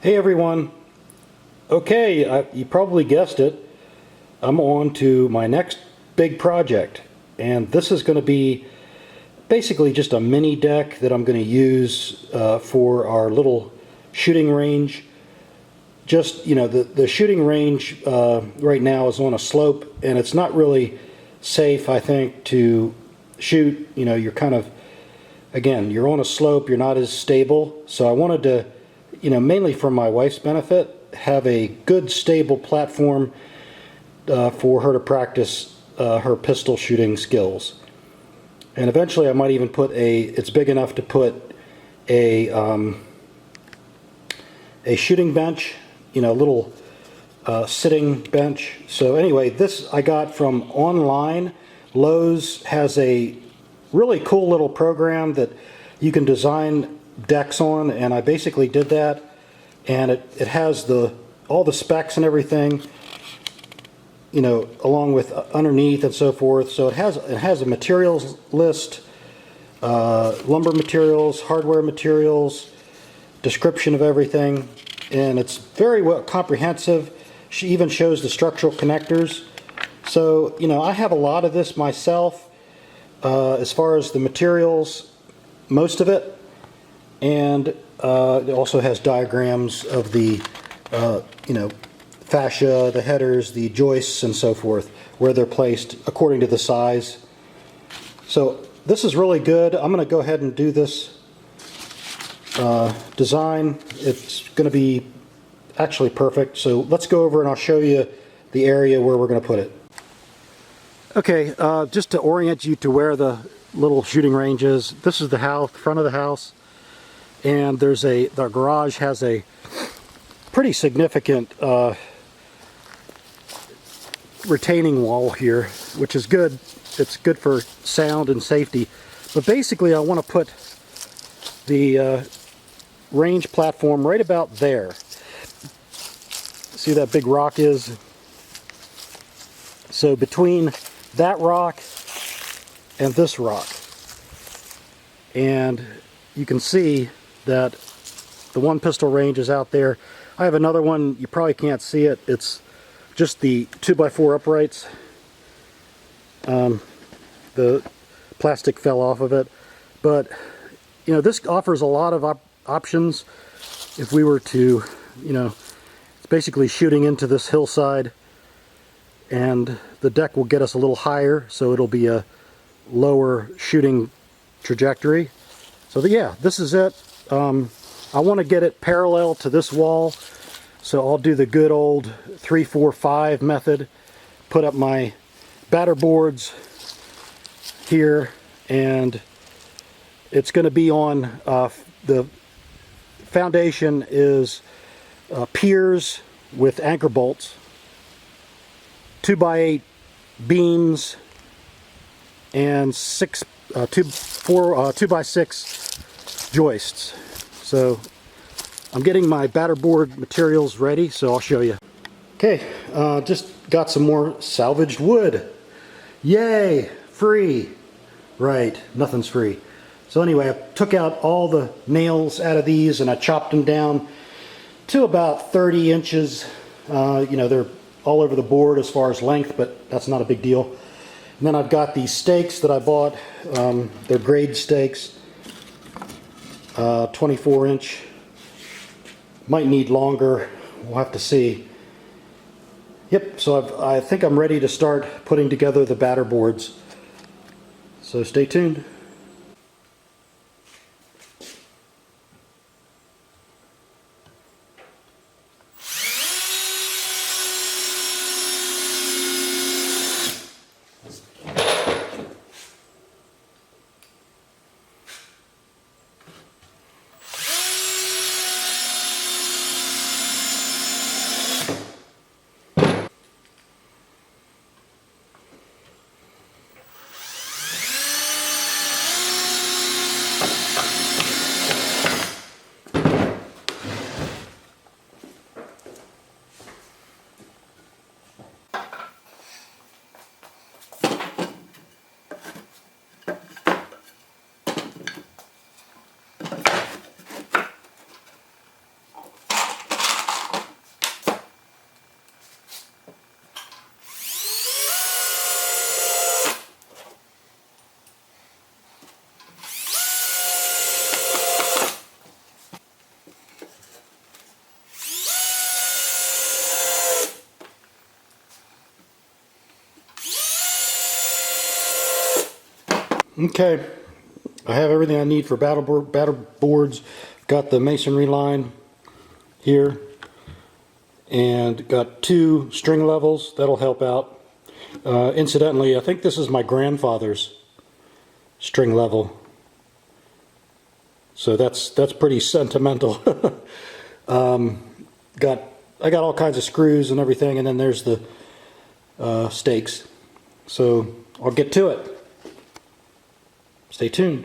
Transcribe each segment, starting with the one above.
Hey everyone. Okay, you probably guessed it. I'm on to my next big project, and this is going to be basically just a mini deck that I'm going to use for our little shooting range. Just, the shooting range right now is on a slope, and it's not really safe, I think, to shoot. You're kind of, again, you're on a slope, you're not as stable. So I wanted to, mainly for my wife's benefit, have a good stable platform for her to practice her pistol shooting skills. And eventually I might even put it's big enough to put a shooting bench, a little sitting bench. So anyway, this I got from online. Lowe's has a really cool little program that you can design decks on, and I basically did that, and it has all the specs and everything, along with underneath and so forth. So it has a materials list, lumber materials, hardware materials, description of everything, and it's very well comprehensive. She even shows the structural connectors. So I have a lot of this myself, as far as the materials, most of it. And it also has diagrams of the, fascia, the headers, the joists, and so forth, where they're placed according to the size. So this is really good. I'm going to go ahead and do this design. It's going to be actually perfect. So let's go over and I'll show you the area where we're going to put it. Okay, just to orient you to where the little shooting range is, this is the house, front of the house. And the garage has a pretty significant retaining wall here, which is good. It's good for sound and safety. But basically I want to put the range platform right about there. See that big rock is? So between that rock and this rock. And you can see that the one pistol range is out there. I have another one, you probably can't see it. It's just the 2x4 uprights. The plastic fell off of it. But, this offers a lot of options if we were to, it's basically shooting into this hillside, and the deck will get us a little higher, so it'll be a lower shooting trajectory. So yeah, this is it. I want to get it parallel to this wall, so I'll do the good old 3-4-5 method. Put up my batter boards here, and it's going to be on the foundation is piers with anchor bolts, 2x8 beams, and 2x6 joists. So I'm getting my batter board materials ready, so I'll show you. Okay, just got some more salvaged wood. Yay, free. Right, nothing's free. So anyway, I took out all the nails out of these and I chopped them down to about 30 inches. They're all over the board as far as length, but that's not a big deal. And then I've got these stakes that I bought. They're grade stakes, 24-inch. Might need longer. We'll have to see. Yep, so I think I'm ready to start putting together the batter boards. So stay tuned. Okay, I have everything I need for batter boards. Got the masonry line here, and got 2 string levels. That'll help out. Incidentally, I think this is my grandfather's string level, so that's pretty sentimental. I got all kinds of screws and everything, and then there's the stakes. So I'll get to it. Stay tuned.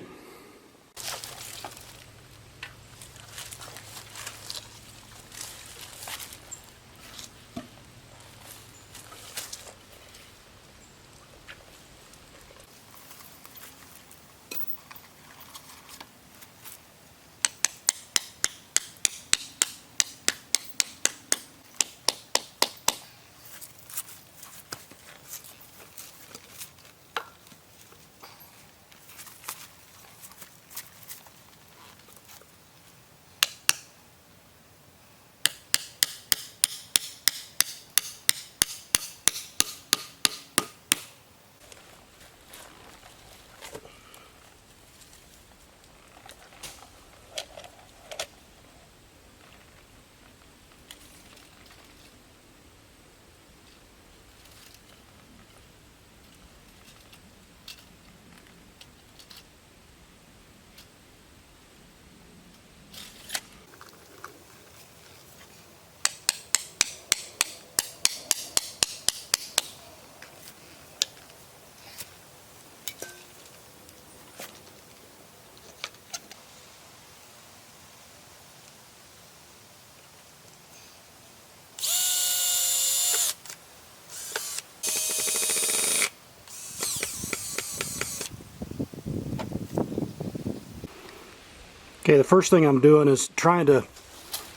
Okay, the first thing I'm doing is trying to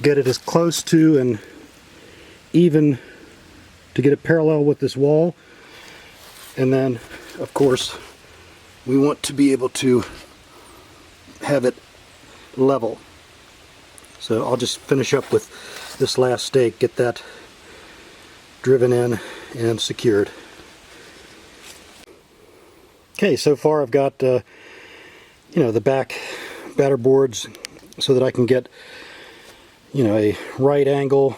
get it as close to and even to get it parallel with this wall. And then, of course, we want to be able to have it level. So I'll just finish up with this last stake, get that driven in and secured. Okay, so far I've got the back batter boards so that I can get a right angle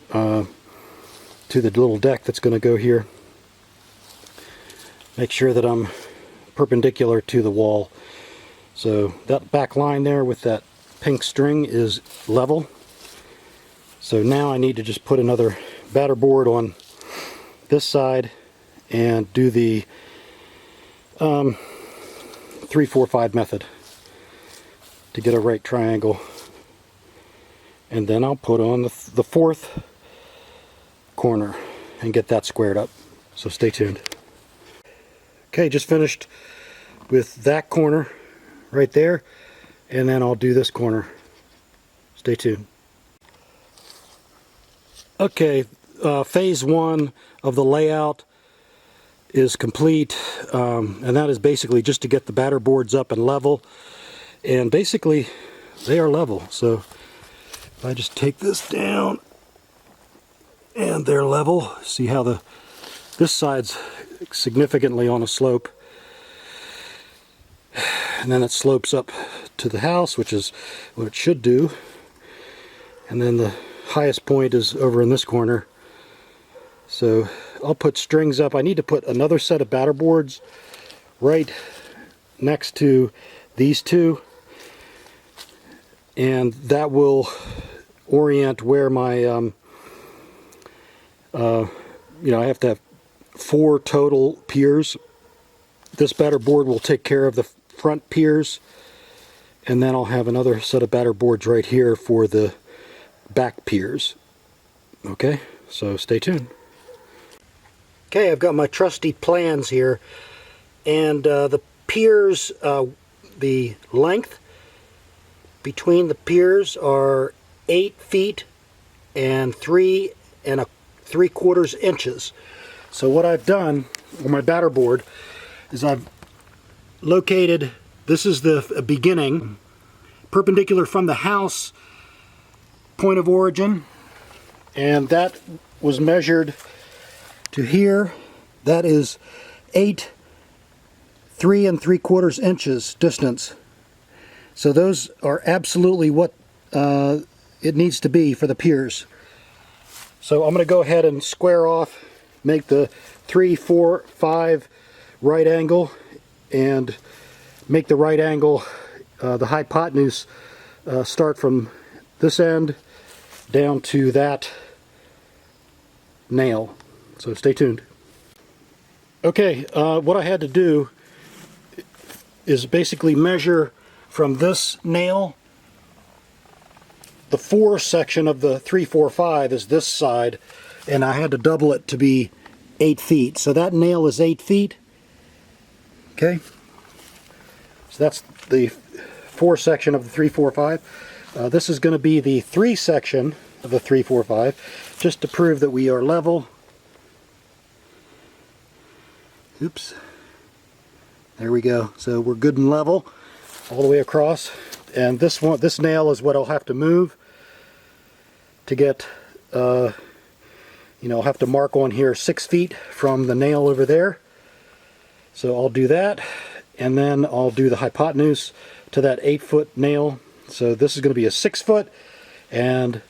to the little deck that's going to go here. Make sure that I'm perpendicular to the wall. So that back line there with that pink string is level. So now I need to just put another batter board on this side and do the 3-4-5 method to get a right triangle, and then I'll put on the 4th corner and get that squared up. So stay tuned. Okay, just finished with that corner right there, and then I'll do this corner. Stay tuned. Okay, phase 1 of the layout is complete, and that is basically just to get the batter boards up and level. And basically they are level. So if I just take this down and they're level, see how this side's significantly on a slope, and then it slopes up to the house, which is what it should do. And then the highest point is over in this corner. So I'll put strings up. I need to put another set of batter boards right next to these two, and that will orient where my I have to have 4 total piers. This batter board will take care of the front piers, and then I'll have another set of batter boards right here for the back piers. Okay, so stay tuned. Okay, I've got my trusty plans here, and the piers, the length between the piers are 8 feet and 3 3/4 inches. So what I've done on my batter board is I've located, this is the beginning, perpendicular from the house point of origin, and that was measured to here. That is 8 3 3/4 inches distance. So those are absolutely what it needs to be for the piers. So I'm going to go ahead and square off, make the 3, 4, 5 right angle, and make the right angle, the hypotenuse, start from this end down to that nail. So stay tuned. Okay, what I had to do is basically measure from this nail. The 4 section of the 3, 4, 5 is this side, and I had to double it to be 8 feet. So that nail is 8 feet. Okay, so that's the 4 section of the 3, 4, 5. This is going to be the 3 section of the 3, 4, 5, just to prove that we are level. Oops. There we go. So we're good and level all the way across. And this nail is what I'll have to move to get, I'll have to mark on here 6 feet from the nail over there. So I'll do that, and then I'll do the hypotenuse to that 8-foot nail. So this is going to be a 6-foot, and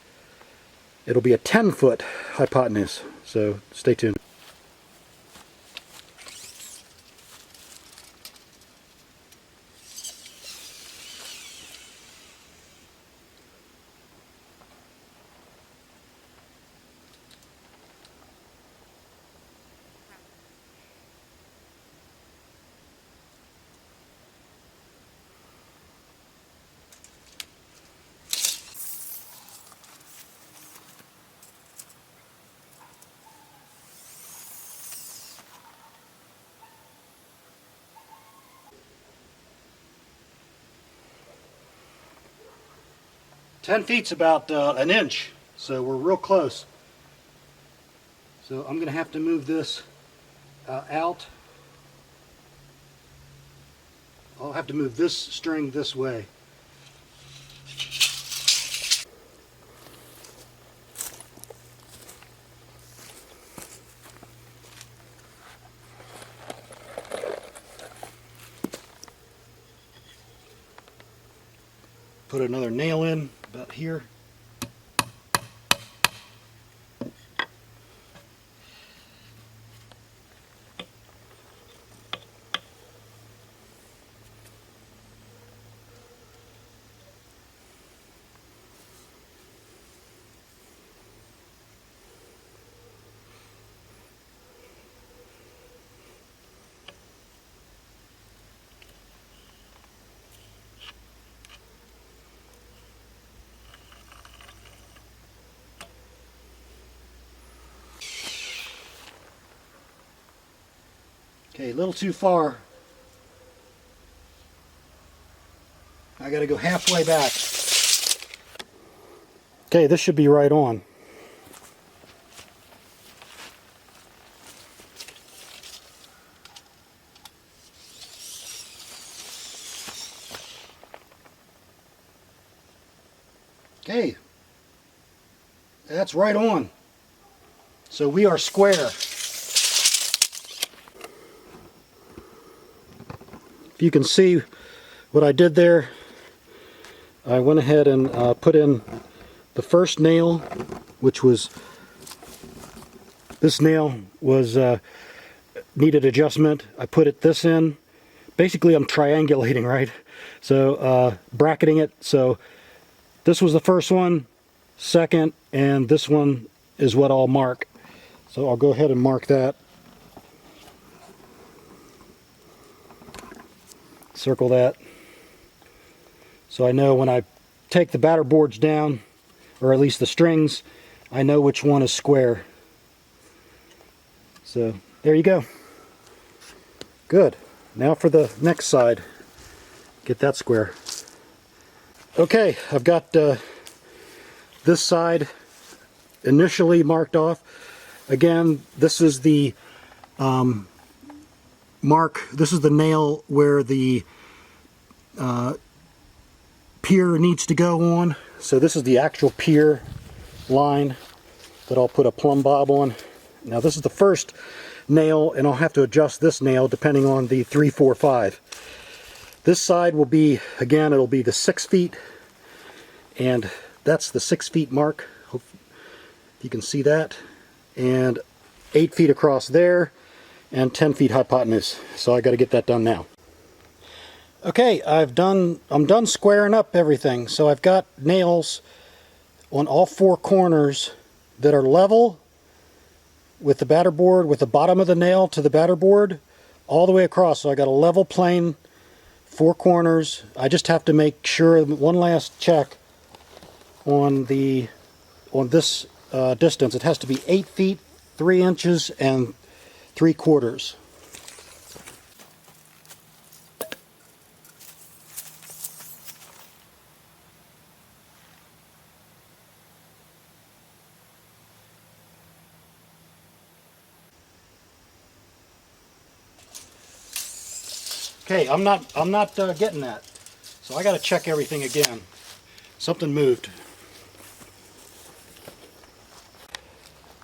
it'll be a 10-foot hypotenuse. So stay tuned. Ten feet's about an inch, so we're real close. So I'm going to have to move this out. I'll have to move this string this way. Put another nail in about here. Okay, a little too far. I gotta go halfway back. Okay, this should be right on. Okay, that's right on. So we are square. If you can see what I did there, I went ahead and put in the first nail, which was, this nail was needed adjustment. I put this in. Basically I'm triangulating, right? So bracketing it. So this was the first one, second, and this one is what I'll mark. So I'll go ahead and mark that. Circle that. So I know when I take the batter boards down, or at least the strings, I know which one is square. So there you go. Good. Now for the next side. Get that square. Okay, I've got this side initially marked off. Again, this is the this is the nail where the pier needs to go on. So this is the actual pier line that I'll put a plumb bob on. Now this is the first nail, and I'll have to adjust this nail depending on the 3, 4, 5. This side will be, again, it'll be the 6 feet, and that's the 6 feet mark. Hope you can see that. And 8 feet across there, and 10 feet hypotenuse. So I got to get that done now. Okay, I'm done squaring up everything. So I've got nails on all 4 corners that are level with the batter board, with the bottom of the nail to the batter board, all the way across. So I got a level plane, 4 corners. I just have to make sure, one last check on this distance. It has to be 8 feet, 3 inches, and 3/4. Okay, I'm not getting that. So I got to check everything again. Something moved.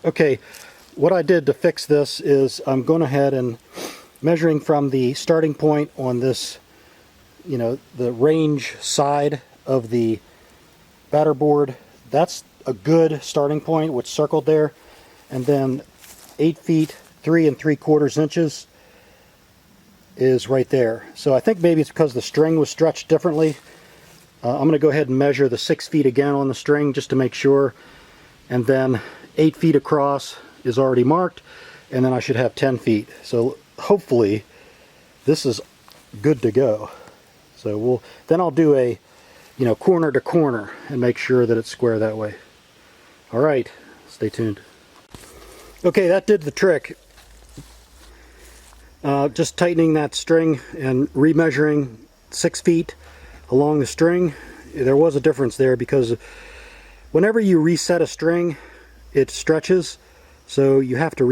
Okay, what I did to fix this is I'm going ahead and measuring from the starting point on this, the range side of the batter board. That's a good starting point, what's circled there. And then 8 feet, 3 3/4 inches is right there. So I think maybe it's because the string was stretched differently. I'm going to go ahead and measure the 6 feet again on the string just to make sure. And then 8 feet across is already marked, and then I should have 10 feet. So hopefully this is good to go. So then I'll do a corner to corner and make sure that it's square that way. All right, stay tuned. Okay, that did the trick. Just tightening that string and remeasuring 6 feet along the string. There was a difference there because whenever you reset a string, it stretches, so you have to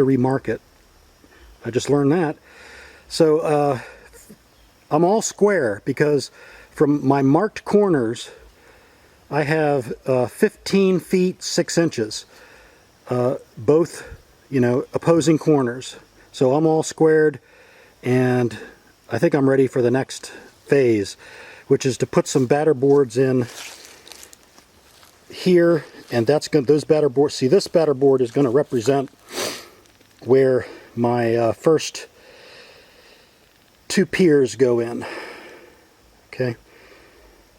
remark it. I just learned that. So I'm all square because from my marked corners I have 15 feet 6 inches, both opposing corners. So I'm all squared, and I think I'm ready for the next phase, which is to put some batter boards in here, and those batter boards. See, this batter board is going to represent where my first 2 piers go in. Okay,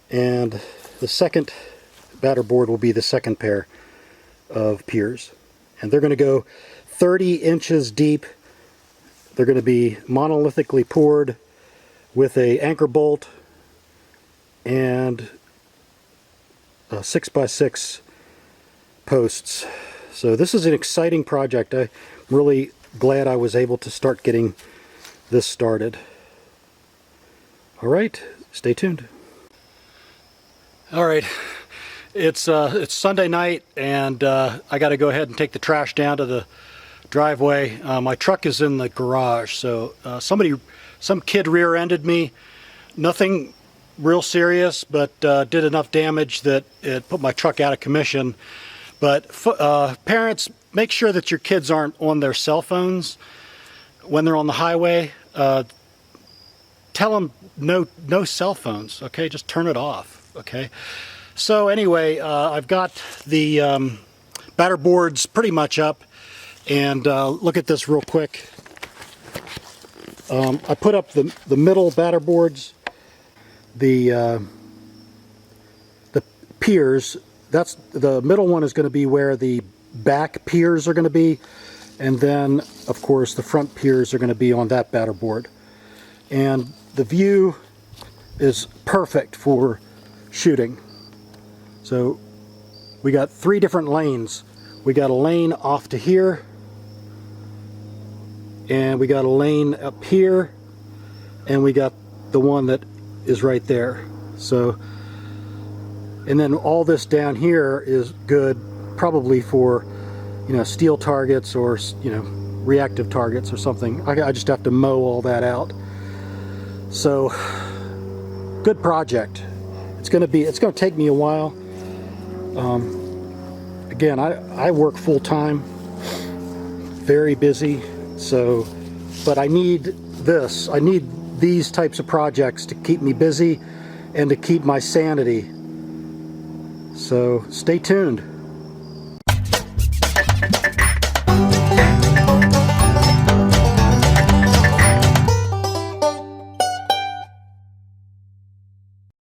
and the second batter board will be the second pair of piers, and they're going to go 30 inches deep. They're going to be monolithically poured with a anchor bolt and 6x6 posts. So this is an exciting project. I'm really glad I was able to start getting this started. All right, stay tuned. All right, it's Sunday night, and I got to go ahead and take the trash down to the driveway. My truck is in the garage, so some kid rear-ended me. Nothing real serious, but did enough damage that it put my truck out of commission. But parents, make sure that your kids aren't on their cell phones when they're on the highway. Tell them no cell phones, okay? Just turn it off, okay? So anyway, I've got the batter boards pretty much up. And look at this real quick. I put up the middle batter boards, the piers. That's the middle one is going to be where the back piers are going to be, and then of course the front piers are going to be on that batter board. And the view is perfect for shooting. So we got 3 different lanes. We got a lane off to here, and we got a lane up here, and we got the one that is right there. So, and then all this down here is good probably for steel targets or reactive targets or something. I just have to mow all that out. So good project. It's going to take me a while. Again, I work full-time, very busy. So, but I need this. I need these types of projects to keep me busy and to keep my sanity. So stay tuned.